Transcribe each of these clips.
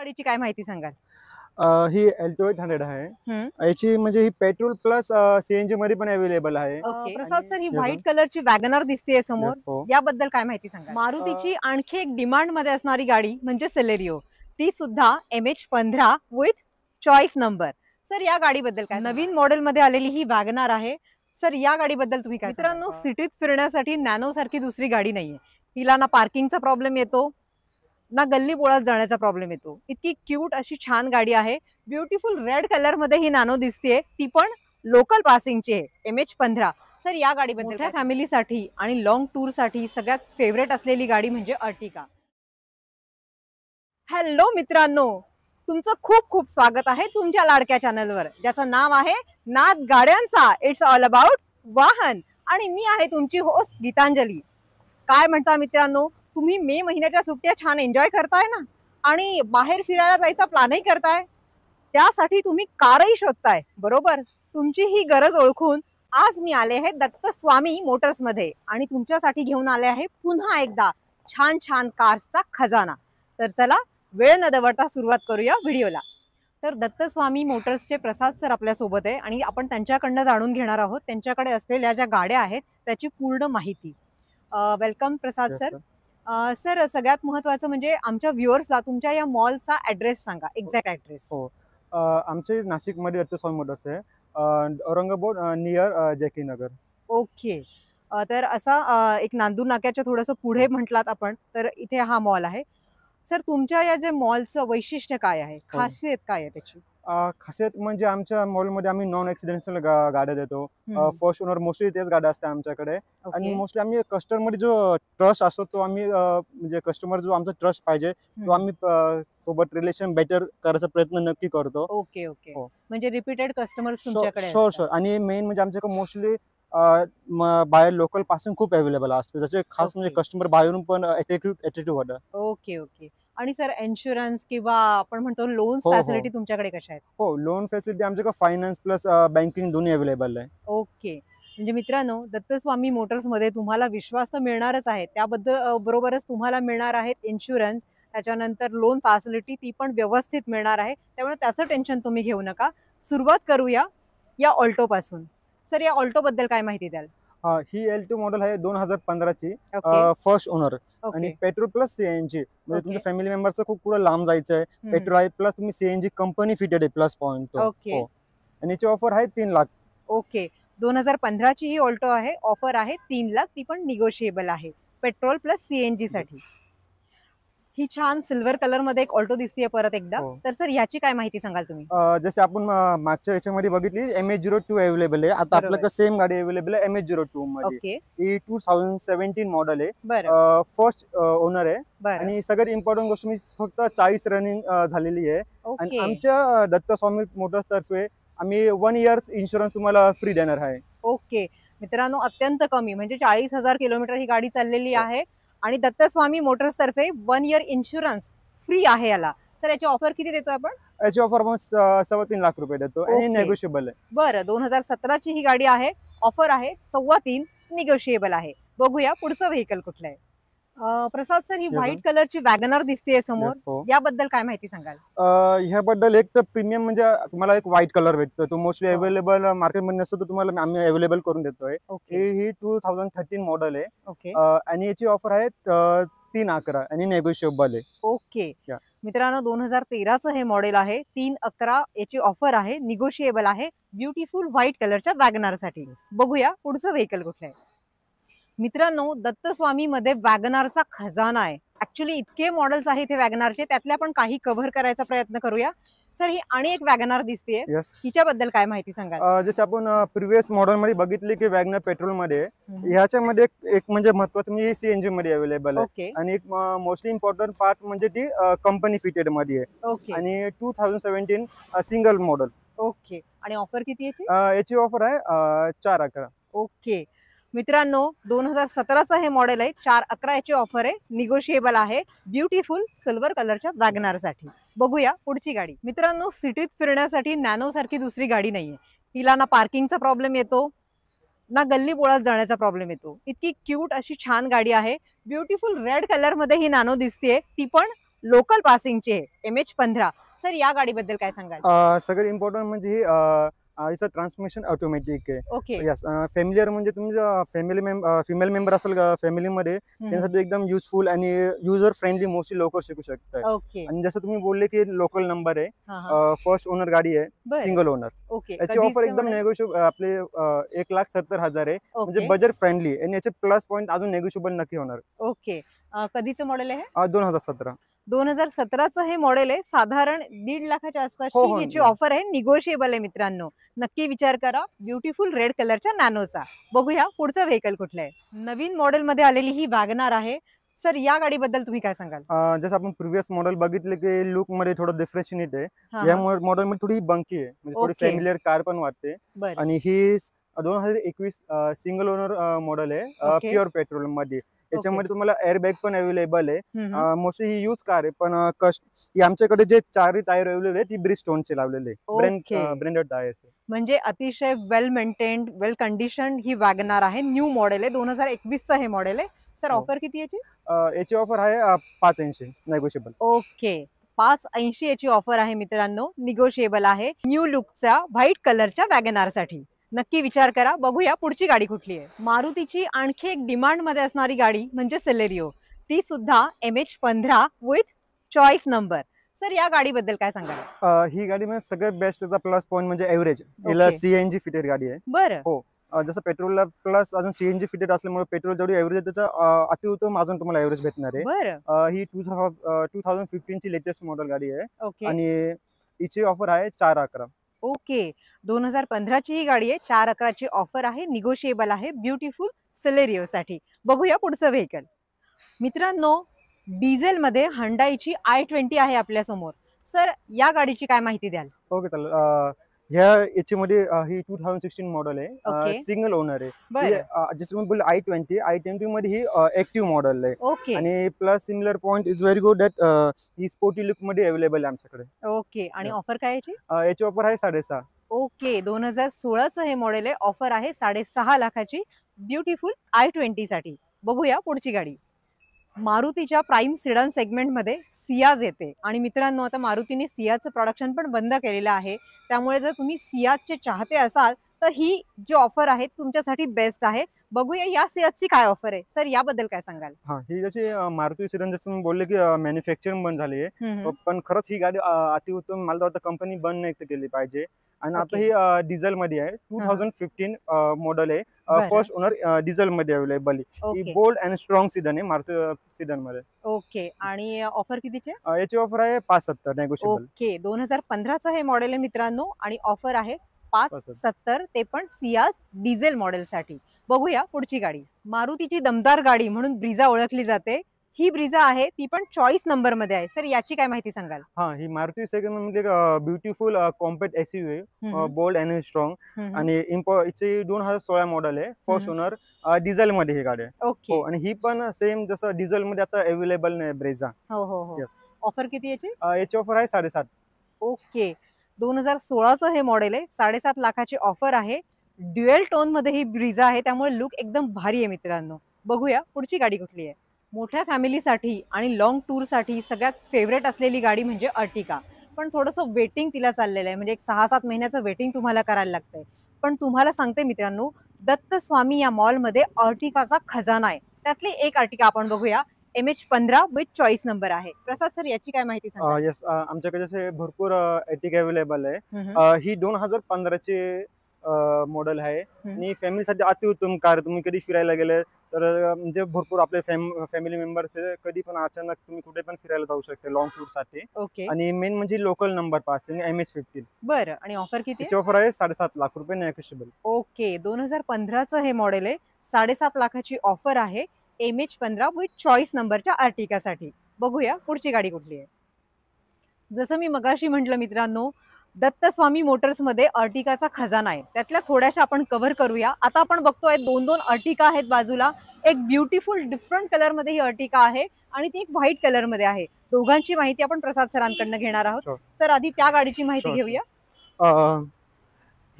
गाडीची काय माहिती सांगाल? ही अल्टो 800 आहे. हं. याची म्हणजे ही पेट्रोल प्लस सीएनजी मध्ये पण अवेलेबल आहे. ओके. प्रसाद सर, ही Yes, व्हाईट ma'am. कलरची वॅगनर दिसतेय समोर. Yes, हो. याबद्दल काय माहिती सांगाल? मारुतीची आणखी एक डिमांड मध्ये असणारी गाडी म्हणजे सेलेरिओ. ती सुद्धा MH15 with choice number. Sir, या गाडीबद्दल काय? नवीन मॉडेल मध्ये आलेली ही वॅगनर आहे. सर, या गाडीबद्दल तुम्ही काय? मित्रांनो, सिटीत फिरण्यासाठी नॅनो सारखी दुसरी गाडी नाहीये. हिला ना पार्किंगचा प्रॉब्लेम येतो, ना गल्ली बोळात जाण्याचा प्रॉब्लेम येतो. इतकी क्यूट अशी छान गाडी आहे. ब्युटिफुल रेड कलर मध्ये ही नॅनो दिसतेय, ती पण लोकल पासिंगची आहे. MH15. सर, या गाडीबद्दल मोठ्या फॅमिलीसाठी आणि लॉंग टूर साठी सगळ्यात फेवरेट असलेली गाडी म्हणजे अर्टिगा. हॅलो मित्रांनो, तुमचं खूप खूप स्वागत आहे तुमच्या लाडक्या चॅनलवर, ज्याचं नाव आहे नाद गाड्यांचा. इट्स ऑल अबाउट वाहन. आणि मी आहे तुमची होस्ट गीतांजली. काय म्हणता मित्रांनो, तुम्ही मे महिन्याच्या सुट्ट्या छान एन्जॉय करताय ना, आणि बाहेर फिरायला जायचा प्लॅनही करताय. त्यासाठी तुम्ही कारही शोधताय, बरोबर? तुमची ही गरज ओळखून आज मी आले आहे दत्तस्वामी मोटर्स मध्ये, आणि तुमच्यासाठी घेऊन आले आहे पुन्हा एकदा छान छान कार्सचा खजाना. तर चला, वेळ न दवडता सुरुवात करूया व्हिडिओला. तर दत्तस्वामी मोटर्सचे प्रसाद सर आपल्या सोबत आहे, आणि आपण त्यांच्याकडनं जाणून घेणार आहोत त्यांच्याकडे असलेल्या ज्या गाड्या आहेत त्याची पूर्ण माहिती. वेलकम प्रसाद सर. सर, सगळ्यात महत्वाचं म्हणजे आमच्या व्ह्युअर्सला तुमच्या या मॉलचा ऍड्रेस सांगा, एक्झॅक्ट ऍड्रेस. हो. आमचे नाशिकमध्ये दत्तस्वामी मोटर्स आहे. औरंगाबाद नियर जेके नगर. ओके. तर असा एक नांदूर नाक्याच्या थोडंसं पुढे म्हटलात आपण, तर इथे हा मॉल आहे. सर, तुमच्या या जे मॉलचं वैशिष्ट्य काय आहे, खासियत काय आहे त्याची? खासियत म्हणजे आमच्या मॉलमध्ये आम्ही नॉन ऍक्सिडेंशियल गाड्या देतो. फर्स्ट ओनर मोस्टली तेच गाड्या असतात आमच्याकडे. आणि मोस्टली आम्ही कस्टमर जो ट्रस्ट असतो तो आम्ही म्हणजे कस्टमर जो आमचा ट्रस्ट पाहिजे तो आम्ही सोबत रिलेशन बेटर करायचा प्रयत्न नक्की करतो. Okay okay. म्हणजे रिपीटेड कस्टमर तुमच्याकडे शोर शोर. आणि मेन म्हणजे आमच्याकडे मोस्टली बाहेर लोकल पासून खूप अवेलेबल असते, त्याचे खास म्हणजे कस्टमर बाहेरून पण अट्रॅक्टिव्ह होतं. Okay okay. आणि सर, इन्शुरन्स किंवा आपण म्हणतो लोन फॅसिलिटी तुमच्याकडे कशा आहेत? हो, लोन फॅसिलिटी आमच्याकडे फायनान्स प्लस बँकिंग दोन्ही अवेलेबल आहे. ओके. म्हणजे मित्रांनो, दत्तस्वामी मोटर्स मध्ये तुम्हाला विश्वास तर मिळणारच आहे, त्याबद्दल बरोबरच तुम्हाला मिळणार आहेत इन्शुरन्स, त्याच्यानंतर लोन फॅसिलिटी ती पण व्यवस्थित मिळणार आहे. त्यामुळे त्याचं टेन्शन तुम्ही घेऊ नका. सुरुवात करूया या ऑल्टो पासून. सर, या ऑल्टो बद्दल काय माहिती द्याल? ही L2 मॉडेल आहे 2015 ची. फर्स्ट ओनर आणि पेट्रोल प्लस सीएनजी. म्हणजे तुमच्या फॅमिली मेंबरचं खूप पुढे लांब जायचं आहे, पेट्रोल आहे प्लस तुम्ही सीएनजी कंपनी फिटेड आहे प्लस पॉइंट. आणि याची ऑफर आहे 3 लाख. ओके. 2015 ची ही ऑल्टो आहे, ऑफर आहे 3 लाख, ती पण निगोशिएबल आहे पेट्रोल प्लस सीएनजी साठी. ही छान सिल्वर कलर मध्ये एक ऑल्टो दिसतीये परत एकदा. तर सर, याची काय माहिती सांगाल तुम्ही? जसे आपण मागच्या याच्यामध्ये बघितली MH02 अवेलेबल आहे. आता आपल्याकडे सेम गाडी अवेलेबल आहे MH02 मध्ये. ही 2017 मॉडेल आहे, फर्स्ट ओनर आहे. आणि सगळ्यात इम्पॉर्टंट गोष्ट मी फक्त 40 रनिंग झालेली आहे. आणि आमच्या दत्तस्वामी मोटर्स तर्फे आम्ही 1 इयर इन्शुरन्स तुम्हाला फ्री देणार आहे. ओके मित्रांनो, अत्यंत कमी म्हणजे 40,000 किलोमीटर ही गाडी चाललेली आहे, आणि दत्तस्वामी मोटर्स तर्फे 1 इयर इन्शुरन्स फ्री आहे याला. सर, याची ऑफर किती देतो आपण? याची ऑफर 3.25 लाख रुपये देतो, आणि नेगोशिएबल आहे. बरं, 2017 ची ही गाडी आहे, ऑफर आहे 3.25, निगोशिएबल आहे. बघूया पुढचं व्हेकल कुठलं आहे. प्रसाद सर, ही व्हाईट कलरची वॅगनर दिसतेय समोर, याबद्दल काय माहिती सांगाल? ह्याबद्दल एक तर प्रीमियम म्हणजे तुम्हाला एक व्हाईट कलर भेटतो, तो मोस्टली अवेलेबल मार्केटमध्ये नसतो, तो तुम्हाला आम्ही अवेलेबल करून देतोय. ही 2013 मॉडेल आहे, आणि याची ऑफर आहे 3.11 आणि नेगोशिएबल आहे. ओके मित्रांनो, 2013चं हे मॉडेल आहे, 3.11 याची ऑफर आहे, निगोशिएबल आहे, ब्युटिफुल व्हाईट कलरच्या वॅगनर साठी. बघूया पुढचं व्हेकल कुठलं आहे. मित्रांनो, दत्तस्वामी मध्ये वॅगनारचा खजाना आहे. ऍक्च्युली इतके मॉडेल्स आहेत हे वॅगनारचे, त्यातल्या पण काही कव्हर करायचा प्रयत्न करूया. सर, ही आणि एक वॅगनार दिसतेय, हिच्याबद्दल काय माहिती सांगाल? जसे आपण प्रिव्हियस मॉडेल मध्ये बघितले की वॅगनर पेट्रोल मध्ये, ह्याच्यामध्ये एक म्हणजे महत्वाचं म्हणजे सीएनजी मध्ये अवेलेबल आहे. आणि एक मोस्टली इम्पॉर्टंट पार्ट म्हणजे ती कंपनी फिटेड मध्ये आहे. आणि 2017 सिंगल मॉडेल. ओके. आणि ऑफर किती याची? याची ऑफर आहे 4.11. ओके मित्रांनो, 2017चं हे मॉडेल आहे, 4.11 याची ऑफर आहे, निगोशिएबल आहे, ब्युटिफुल सिल्वर कलरच्या वॅगनार साठी. बघूया पुढची गाडी. मित्रांनो, सिटीत फिरण्यासाठी नॅनो सारखी दुसरी गाडी नाहीये. हिला ना पार्किंगचा प्रॉब्लेम येतो, ना गल्ली बोळात जाण्याचा प्रॉब्लेम येतो. इतकी क्यूट अशी छान गाडी आहे. ब्युटिफुल रेड कलर मध्ये ही नॅनो दिसतेय, ती पण लोकल पासिंगची MH15. सर या गाडीबद्दल काय सांगाल? सगळ्यात इम्पॉर्टंट म्हणजे हिचं ट्रान्समिशन ऑटोमॅटिक आहे. ओके. यस, फॅमिलियर म्हणजे तुमच्या फिमेल मेंबर असेल फॅमिलीमध्ये त्यांसाठी एकदम युजफुल आणि युजर फ्रेंडली मोस्टली लवकर शिकू शकतात. ओके. आणि जसं तुम्ही बोलले की लोकल नंबर आहे, फर्स्ट ओनर गाडी आहे, बरं. Single owner. ओके. याची ऑफर कधीचं एकदम model? नेगोशिएबल आपले 1,70,000 आहे, म्हणजे ओके. बजेट फ्रेंडली आणि याचे प्लस पॉईंट अजून नेगोशिएबल नक्की होणार. ओके. कधीचं मॉडेल आहे? 2017. 2017चं हे मॉडेल आहे. साधारण 1.5 लाखाच्या हो, आसपासची हो. ह्याची ऑफर आहे. निगोशिएबल आहे मित्रांनो. नक्की विचार करा. ब्युटिफुल रेड कलरच्या नॅनोचा. बघूया पुढचं व्हेकल कुठलं आहे. नवीन मॉडेल मध्ये आलेली ही वॅगनार आहे. सर या गाडीबद्दल तुम्ही काय सांगाल? जसं आपण प्रिव्हियस मॉडेल बघितले की लुक मध्ये थोडं डिफरन्शिएट आहे. हा, या हा. मॉडेल मध्ये थोडी बंकी आहे, म्हणजे थोडी ओके. फॅमिलियर कार पण वाटते. बरं. आणि ही 2021 सिंगल ओनर मॉडेल आहे, ओके. प्युअर पेट्रोल मध्ये. याच्यामध्ये तुम्हाला एअरबॅग पण अवेलेबल आहे. मोस्टली ही यूज कार आहे, पण ही आमच्याकडे जे 4 टायर अवेलेबल आहे ती ब्रिजस्टोनचे लावलेले ओके. Branded tyres. म्हणजे अतिशय वेल मेंटेन्ड, वेल कंडिशन ही वॅगनार आहे. न्यू मॉडेल आहे. 2021चं हे मॉडेल आहे. सर हो. ऑफर किती याची? याची ऑफर आहे 580 नेगोशिएबल. ओके. 580 याची ऑफर आहे मित्रांनो. निगोशिएबल आहे. न्यू लुकच्या व्हाईट कलरच्या वॅगनार साठी नक्की विचार करा. बघूया पुढची गाडी कुठली आहे. मारुतीची आणखी एक डिमांड मध्ये असणारी गाडी म्हणजे सेलेरिओ. ती सुद्धा MH15 with choice number. Sir या गाडीबद्दल काय सांगाल? ही गाडी म्हणजे सगळ्यात बेस्ट त्याचा प्लस पॉईंट म्हणजे एव्हरेज. हिला ओके. सीएनजी फिटेड गाडी आहे. बरं. हो. जसं पेट्रोलला प्लस अजून सीएनजी फिटेड असल्यामुळे पेट्रोल जेवढी एव्हरेज त्याचा अतिउत्तम अजून तुम्हाला एव्हरेज भेटणार आहे. बरं. ही 2015 ची लेटेस्ट मॉडेल गाडी आहे. ओके. आणि हिची ऑफर आहे 411. ओके. 2015ची ही गाडी आहे. 411 ची ऑफर आहे. निगोशिएबल आहे. ब्युटिफुल सेलेरिओ साठी. बघूया पुढचं व्हेकल. मित्रांनो डिझेल मध्ये Hyundaiची i20 आहे आपल्या समोर. सर या गाडीची काय माहिती द्याल? ओके, चालेल. ह्या याच्यामध्ये ही 2016 मॉडेल आहे, ओके. सिंगल ओनर आहे. बरं. जसं मी बोललो i20 मध्ये ही ऍक्टिव्ह मॉडेल आहे. ओके. आणि plus similar point is very good that he sporty look मध्ये अवेलेबल आहे आमच्याकडे. ओके. आणि ऑफर काय याची? याची ऑफर आहे 6.5. ओके. 2016चं हे मॉडेल आहे. ऑफर आहे 6.5 लाखाची ब्युटिफुल i20 साठी. बघूया पुढची गाडी. मारुतीच्या प्राइम सिडान सेगमेंट मध्ये सियाज येते. आणि मित्रांनो आता मारुतीने सियाजचं प्रोडक्शन पण बंद केलेलं आहे. त्यामुळे जर तुम्ही सियाजचे चाहते असाल तर ही जी ऑफर आहे तुमच्यासाठी बेस्ट आहे. बघूया या सियाजची काय ऑफर आहे. सर याबद्दल काय सांगाल? ही जशी मारुती सिडन जसं मी बोलले की मॅन्युफॅक्चरिंग बंद झाली आहे, पण खरंच ही गाडी अतिउत्तम. मला वाटतं कंपनी बंद नाही केली पाहिजे. आणि आता ओके. ही डिझेल मध्ये आहे. 2015 मॉडेल आहे. बरं. फर्स्ट ओनर डिझेल मध्ये अवेलेबल आहे. ही okay. Bold and strong sedan आहे मारुती सिडन मध्ये. ओके. आणि ऑफर कितीचे? याची ऑफर आहे 570 नेगोशिएबल. ओके. 2015चं हे मॉडेल आहे मित्रांनो. आणि ऑफर आहे 570, ते पण सियाज डिझेल मॉडेल साठी. बघूया पुढची गाडी. मारुतीची दमदार गाडी म्हणून ब्रिझा ओळखली जाते. ही ब्रिझा आहे ती पण चॉईस नंबर मध्ये आहे. सर याची काय माहिती सांगाल? ही मारुती सेगमेंट म्हणजे ब्युटिफुल कॉम्पॅक्ट एसयूव्ही आहे, बोल्ड अँड स्ट्रॉंग. आणि हिची 2016 मॉडेल आहे. फर्स्ट ओनर डिझेल मध्ये ही गाडी आहे. ओके. हो. आणि ही पण सेम जसं डिझेल मध्ये आता अवेलेबल नाही ब्रेझा. हो हो हो. Yes. ऑफर किती याची? याची ऑफर आहे 7.5. ओके. 2016चं हे मॉडेल आहे. 7.5 लाखाची ऑफर आहे. ड्युएल टोन मध्ये ही ब्रिझा आहे, त्यामुळे लुक एकदम भारी आहे मित्रांनो. बघूया पुढची गाडी कुठली आहे. मोठ्या फॅमिलीसाठी आणि लॉंग टूर साठी सगळ्यात फेवरेट असलेली गाडी म्हणजे अर्टिका. पण थोडंसं वेटिंग तिला चाललेलं आहे, म्हणजे एक 6-7 महिन्याचं वेटिंग तुम्हाला करायला लागतंय. पण तुम्हाला सांगते मित्रांनो, दत्तस्वामी या मॉलमध्ये अर्टिकाचा खजाना आहे. त्यातली एक अर्टिका आपण बघूया. MH15 विथ चॉईस नंबर आहे. प्रसाद सर याची काय माहिती सांगा? येस, आमच्याकडे असे भरपूर अर्टिका अवेलेबल आहे. ही 2015 ची मॉडेल आहे. आणि फॅमिलीसाठी अतिउत्तम कार. तुम्ही कधी फिरायला गेले तर म्हणजे भरपूर आपले फॅमिली मेंबर्स कधी पण अचानक तुम्ही कुठे पण फिरायला जाऊ शकते लॉंग टूर साठी. ओके. आणि मेन म्हणजे लोकल नंबर पासिंग MH15. बरं. आणि ऑफर किती? याची ऑफर आहे 7.5 लाख रुपये नेगोशिएबल. ओके. 2015चं हे मॉडेल आहे. 7.5 लाखाची ऑफर आहे. MH15 विथ चॉईस नंबरच्या अर्टिकासाठी. बघूया पुढची गाडी कुठली आहे. जसं मी मगाशी म्हटलं मित्रांनो, दत्तस्वामी मोटर्स मध्ये अर्टिकाचा खजाना आहे. त्यातल्या थोड्याशा आपण कव्हर करूया. आता आपण बघतोय 2-2 अर्टिका आहेत बाजूला. एक ब्युटिफुल डिफरंट कलर मध्ये ही अर्टिका आहे आणि ती एक व्हाईट कलर मध्ये आहे. दोघांची माहिती आपण प्रसाद सरांकडनं घेणार आहोत. सर आधी त्या गाडीची माहिती घेऊया.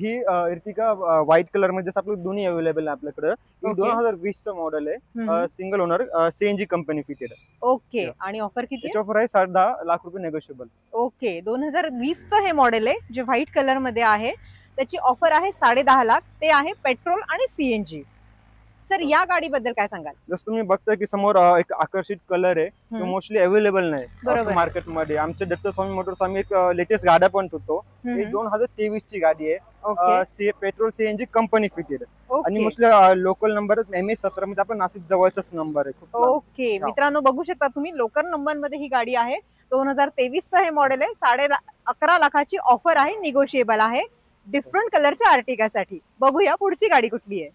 ही इर्टिगा व्हाईट कलर मध्ये आपलं दोन्ही अवेलेबल आहे आपल्याकडे. ही 2020 चं मॉडेल आहे, single owner, CNG company fitted. Okay. आणि ऑफर किती? त्याची ऑफर आहे 10.5 लाख रुपये नेगोशिएबल. ओके. 2020 चं हे मॉडेल आहे जे व्हाईट कलर मध्ये आहे. त्याची ऑफर आहे 10.5 लाख. ते आहे पेट्रोल आणि सीएनजी. सर या गाडीबद्दल काय सांगाल? जसं तुम्ही बघताय की समोर एक आकर्षित कलर आहे, तो मोस्टली अवेलेबल नाही मार्केटमध्ये. आमच्या दत्तस्वामी मोटर्स आम्ही एक लेटेस्ट गाड्या पण ठेवतो. ही 2023 ची गाडी आहे, पेट्रोल सीएनजी कंपनी फिटेड. आणि मोस्टली लोकल नंबर MS17 मध्ये आपण नाशिक जवळचाच नंबर आहे. ओके. मित्रांनो बघू शकता तुम्ही, लोकल नंबर मध्ये ही गाडी आहे. 2023 चं हे मॉडेल आहे. 11.5 लाखाची ऑफर आहे, निगोशिएबल आहे डिफरंट कलरच्या आर्टिगासाठी. बघूया पुढची गाडी कुठली आहे.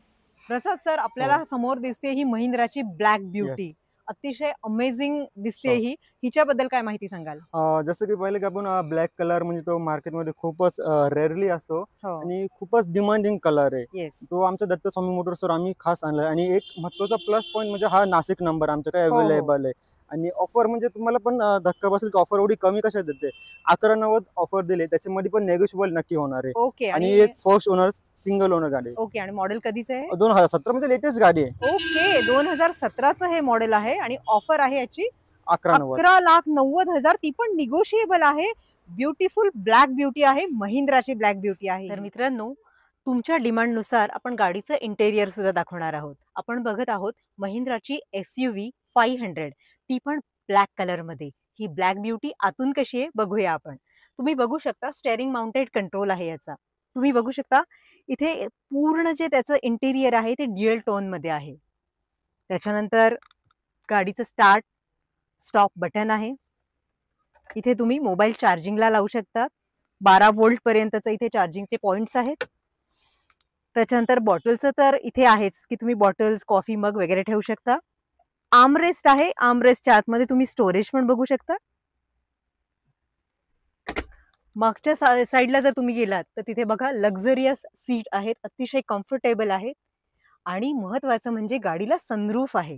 प्रसाद सर, आपल्याला समोर दिसते ही महिंद्राची ब्लॅक ब्युटी. अतिशय अमेझिंग दिसते ही. हिच्याबद्दल काय माहिती सांगाल? जसं की पहिले की आपण ब्लॅक कलर म्हणजे तो मार्केटमध्ये खूपच रेअरली असतो आणि खूपच डिमांडिंग कलर आहे. तो आमच्या दत्तस्वामी मोटर्सवर आम्ही खास आणलाय. आणि एक महत्वाचा प्लस पॉईंट म्हणजे हा नाशिक नंबर आमच्याकडे अवेलेबल आहे. आणि ऑफर म्हणजे तुम्हाला पण धक्का बसेल की ऑफर एवढी कमी कशा देते. 1190 ऑफर दिले, त्याच्यामध्ये पण नेगोशिएबल नक्की होणार आहे. ओके. आणि एक फर्स्ट ओनर सिंगल ओनर गाडी. ओके. आणि मॉडेल कधीच आहे? 2017 मध्ये लेटेस्ट गाडी आहे. ओके. 2017 चं हे मॉडेल आहे आणि ऑफर आहे याची 11,90,000. ती पण निगोशिएबल आहे. ब्युटिफुल ब्लॅक ब्युटी आहे, महिंद्राची ब्लॅक ब्युटी आहे. तर मित्रांनो, तुमच्या डिमांडनुसार आपण गाडीचं इंटेरियर सुद्धा दाखवणार आहोत. आपण बघत आहोत महिंद्राची SUV 500, ती पण ब्लॅक कलर मध्ये. ही ब्लॅक ब्युटी आतून कशी आहे बघूया आपण. तुम्ही बघू शकता स्टेअरिंग माउंटेड कंट्रोल आहे याचा. तुम्ही बघू शकता इथे पूर्ण जे त्याचं इंटेरियर आहे ते ड्युअल टोन मध्ये आहे. त्याच्यानंतर गाडीचं स्टार्ट स्टॉप बटन आहे. इथे तुम्ही मोबाईल चार्जिंगला लावू शकता. 12 व्होल्ट पर्यंतचे इथे चार्जिंगचे पॉइंट्स आहेत. त्याच्यानंतर बॉटलचं तर इथे आहेच की तुम्ही बॉटल्स, कॉफी मग वगैरे ठेवू शकता. आर्मरेस्ट आहे. आर्मरेस्टच्या आतमध्ये तुम्ही स्टोरेज पण बघू शकता. मागच्या साईडला जर तुम्ही गेलात तर तिथे बघा लक्झरियस सीट आहेत, अतिशय कम्फर्टेबल आहेत. आणि महत्वाचं म्हणजे गाडीला सनरूफ आहे.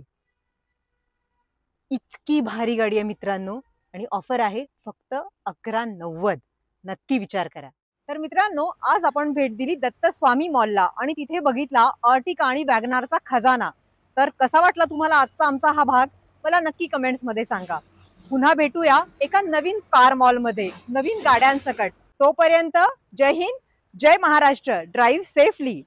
इतकी भारी गाडी आहे मित्रांनो. आणि ऑफर आहे फक्त 1190. नक्की विचार करा. तर मित्रांनो, आज आपण भेट दिली दत्तस्वामी मॉलला आणि तिथे बघितला अर्टिगा आणि वॅगनारचा खजाना. तर कसा वाटला तुम्हाला आजचा आमचा हा भाग? मला नक्की कमेंट्स मध्ये सांगा. पुन्हा भेटूया एका नवीन कार मॉल मध्ये नवीन गाड्यांसकट. तोपर्यंत जय हिंद, जय महाराष्ट्र. Drive safely.